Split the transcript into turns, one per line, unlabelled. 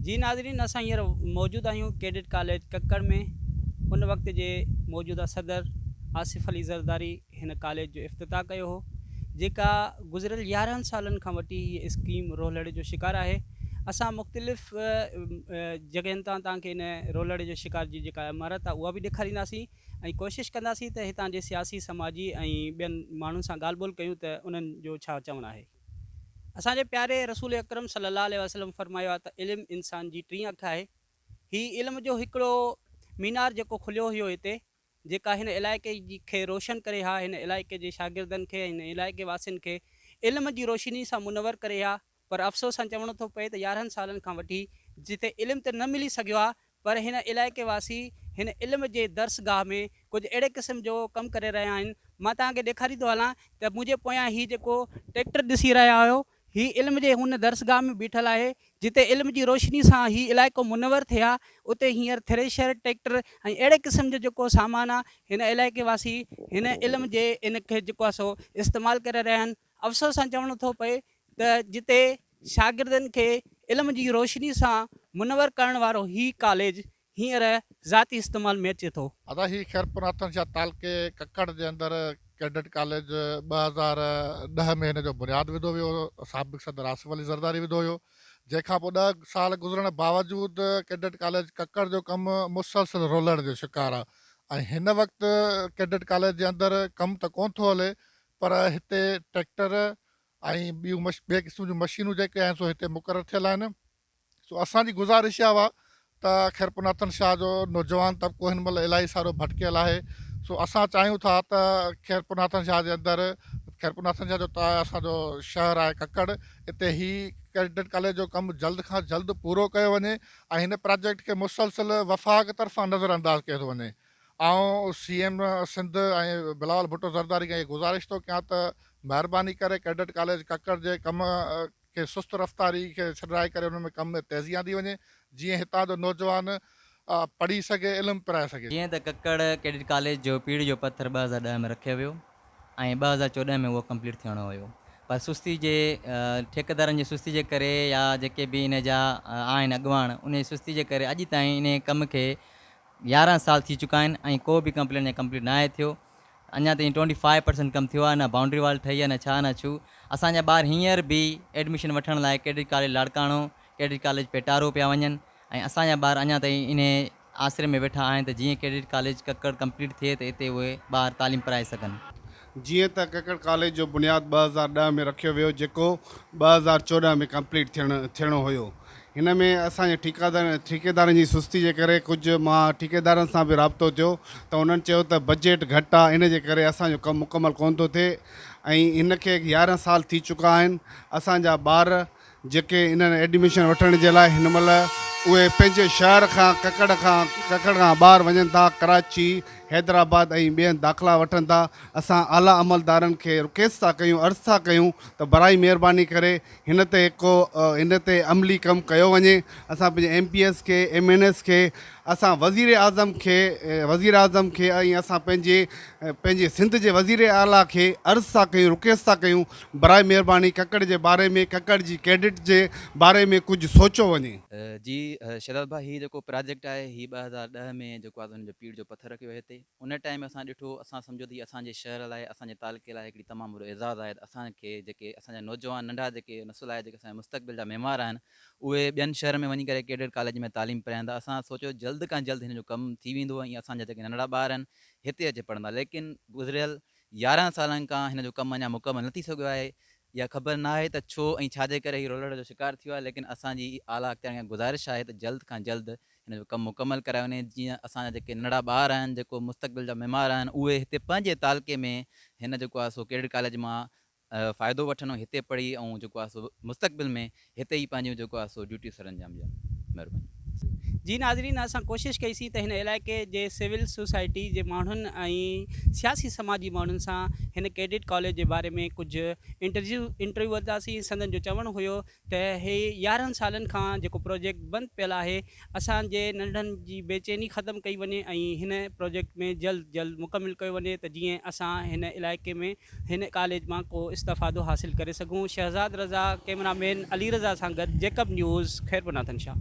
जी नाज़रीन, असां हींअर मौजूदु आहियूं कैडेट कॉलेज कक्कड़ में। उन वक़्त जे मौजूदा सदर आसिफ़ अली ज़रदारी हिन कॉलेज जो इफ़्तिताह कयो हो, जेका गुज़िरियल 11 सालनि खां वठी हीअ स्कीम रोलड़े जो शिकार आहे। असां मुख़्तलिफ़ जॻहियुनि तां तव्हांखे इन रोलड़े जो शिकार जी जेका इमारत आहे उहा बि ॾेखारींदासीं ऐं कोशिशि कंदासीं त हितां जे सियासी समाजी ऐं ॿियनि माण्हुनि सां ॻाल्हि ॿोल कयूं त उन्हनि जो छा चवणु आहे। असांजे प्यारे रसूल अकरम सल्लल्लाहु अलैहि वसल्लम फरमायो आहे त इल्मु इंसान जी टीं अखि आहे। ही इल्म जो हिकिड़ो मीनार जेको खुलियो हुयो हिते, जेका हिन इलाइक़े खे रोशन करे हा, हिन इलाइक़े जे शागिर्दनि खे, हिन इलाइक़े वासियुनि खे इल्म जी रोशनी सां मुनवर करे हा। पर अफ़सोस सां चवणो थो पए त 11 सालनि खां वठी जिते इल्मु त न मिली सघियो आहे, पर हिन इलाइक़े वासी हिन इल्म जे दर्सगाह में कुझु अहिड़े क़िस्म जो कमु करे रहिया आहिनि। मां तव्हांखे ॾेखारींदो हलां त मुंहिंजे पोयां हीउ जेको ट्रैक्टर ॾिसी रहिया आहियो, ही इल्म जे हुन दर्सगाह में बीठल आहे जिते इल्म जी रोशनी सां ही इलाइक़ो मुनवर थिया। उते हींअर थ्रेशर ट्रैक्टर ऐं अहिड़े क़िस्म जो जेको सामान आहे, हिन इलाइक़े वासी हिन इल्म जे इनखे जेको आहे सो इस्तेमालु करे रहिया आहिनि। अफ़सोस सां चवणो थो पए त जिते शागिर्दनि खे इल्म जी रोशनी सां मुनवर करण वारो ही कॉलेज हींअर ज़ाती इस्तेमाल में अचे थो।
अदा ही खैरपुर नाथन शाह तालके कक्कड़ जे अंदरि कैडेट कॉलेज 2010 में हिन जो बुनियादु विधो वियो। साबिक़ सदर आसिफ़ अली ज़रदारी विधो हुयो। जंहिंखां पोइ 10 साल गुज़रण बावजूदि कैडेट कॉलेज कक्कड़ जो कमु मुसलसल रोलण जो शिकार आहे। ऐं हिन वक़्तु कैडेट कॉलेज जे अंदरि कमु त कोन थो हले, पर हिते ट्रैक्टर ऐं ॿियूं ॿिए क़िस्म जूं मशीनूं जेके आहिनि सो हिते मुक़ररु थियल आहिनि। सो असांजी गुज़ारिश आहे त खैरपुर नाथन शाह जो नौजवान तबिको हिन महिल इलाही सारो भटकियल आहे। सो असां चाहियूं था त खैरपुर नाथन शाह जे अंदरि खैरपुर नाथन शाह जो असांजो शहर आहे कक्कड़, हिते ही कैडेट कॉलेज जो कमु जल्द खां जल्द पूरो कयो वञे ऐं हिन प्रोजेक्ट खे मुसलसल वफ़ाक़ तरफ़ां नज़रअंदाज़ कयो थो वञे। ऐं CM सिंध ऐं बिलावल भुट्टो ज़रदारी खे गुज़ारिश थो कयां त महिरबानी करे कैडेट कॉलेज कक्कड़ जे कम खे सुस्त रफ़्तारी खे छॾाए करे उन में कम में तेज़ी आंदी वञे, जीअं हितां जो नौजवान पढ़ी सघे, इल्मु पिराए सघे।
जीअं त कक्कड़ कैडेट कॉलेज जो पीढ़ी जो पत्थर 2010 में रखियो वियो ऐं 2014 में उहो कंप्लीट थियणो हुयो, पर सुस्ती जे ठेकेदारनि जी सुस्ती जे करे या जेके बि इन जा आहिनि अॻुवान, उन जी सुस्ती जे करे अॼु ताईं इन कम खे 11 साल थी चुका आहिनि ऐं को बि कंप्लेन या कंप्लीट न आहे थियो। अञा ताईं 25% कमु थियो आहे, न बाउंड्री वॉल ठही आहे, न छा न छू। असांजा ॿार हींअर बि एडमिशन वठण लाइ cadet college Larkana, cadet college Petaro पिया वञनि ऐं असांजा ॿार अञा ताईं इन आसिरे में वेठा आहिनि त जीअं कैडेट कॉलेज कक्कड़ कंप्लीट थिए त हिते उहे ॿार तालीम पढ़ाए सघनि।
जीअं त कक्कड़ कॉलेज जो बुनियादु 2010 में रखियो वियो, जेको 2014 में कंप्लीट थियणो हुयो। हिन में असांजे ठेकेदारनि जी सुस्ती जे करे कुझु मां ठेकेदारनि सां बि राब्तो थियो त उन्हनि चयो त बजट घटि आहे, इन जे करे असांजो कमु मुकमल कोन थो थिए ऐं हिन खे 11 साल थी चुका आहिनि। असांजा ॿार जेके इन्हनि एडमिशन वठण जे लाइ हिन महिल उहे पंहिंजे शहर खां कक्कड़ खां ॿाहिरि वञनि था, कराची, हैदराबाद ऐं ॿियनि दाख़िला वठनि था। असां आला अमलदारनि खे रिक्वेस्ट था कयूं, अर्ज़ु था कयूं त बराई महिरबानी करे हिन ते अमली कमु कयो वञे। असां पंहिंजे MPS खे, MNS खे, असां वज़ीर आज़म खे ऐं असां पंहिंजे सिंध जे वज़ीर आला खे अर्ज़ु था कयूं, रिक्वेस्ट था कयूं, बराए महिरबानी कक्कड़ जे बारे में, कक्कड़ जी कैडेट जे बारे में कुझु सोचो वञे।
जी शरद भाई, हीउ जेको प्रोजेक्ट आहे हीउ 2010 में जेको आहे हुनजो पीढ़ जो पत्थर रखियो हिते। उन टाइम असां ॾिठो, असां सम्झो त असांजे शहर लाइ, असांजे तालुके लाइ हिकिड़ी तमामु वॾो एज़ाज़ु आहे। असांखे जेके असांजा नौजवान नंढा जेके नसुल आहे, जेके असांजे मुस्तक़बिल जा मेमार आहिनि, उहे ॿियनि शहर में वञी करे कैडेट कॉलेज में तालीम पढ़ाईंदा। असां सोचियो जल्द खां जल्द हिन जो कमु थी वेंदो ऐं असांजा जेके नंढड़ा ॿार आहिनि हिते अची पढ़ंदा। लेकिन गुज़िरियल 11 सालनि खां हिन जो कमु अञा मुकमल न थी सघियो आहे, या ख़बर न आहे त छो ऐं छाजे करे हीउ रोलड़ जो शिकार थियो आहे। लेकिन असांजी आला अख़्तियारनि खे गुज़ारिश आहे त जल्द खां जल्द हिन जो कमु मुकमल कराए वञे, जीअं असांजा जेके नंढड़ा ॿार आहिनि, जेको मुस्तक़बिल जा मेमार आहिनि, उहे हिते पंहिंजे तालुके में हिन जेको आहे सो कैडेट कॉलेज मां फ़ाइदो वठनि, हिते पढ़ी ऐं जेको आहे सो मुस्तक़बिल में हिते ई पंहिंजो जेको आहे सो ड्यूटी सर अंजाम ॾियनि। महिरबानी।
जी नाज़रीन, असां कोशिशि कईसीं त हिन इलाइक़े जे सिविल सोसाइटी जे माण्हुनि ऐं सियासी समाजी माण्हुनि सां हिन कैडेट कॉलेज जे बारे में कुझु इंटरव्यू वरितासीं। संदन जो चवणु हुयो त हे 11 सालनि खां जेको प्रोजेक्ट बंदि पियल आहे, असांजे नंढनि जी बेचैनी ख़तमु कई वञे ऐं हिन प्रोजेक्ट में जल्द मुकमिल कयो वञे त जीअं असां हिन इलाइक़े में हिन कॉलेज मां को इस्तफ़ादो हासिलु करे सघूं। शहज़ाद रज़ा, कैमरामैन अली रज़ा सां गॾु, Jacob news, Khairpur Nathan Shah.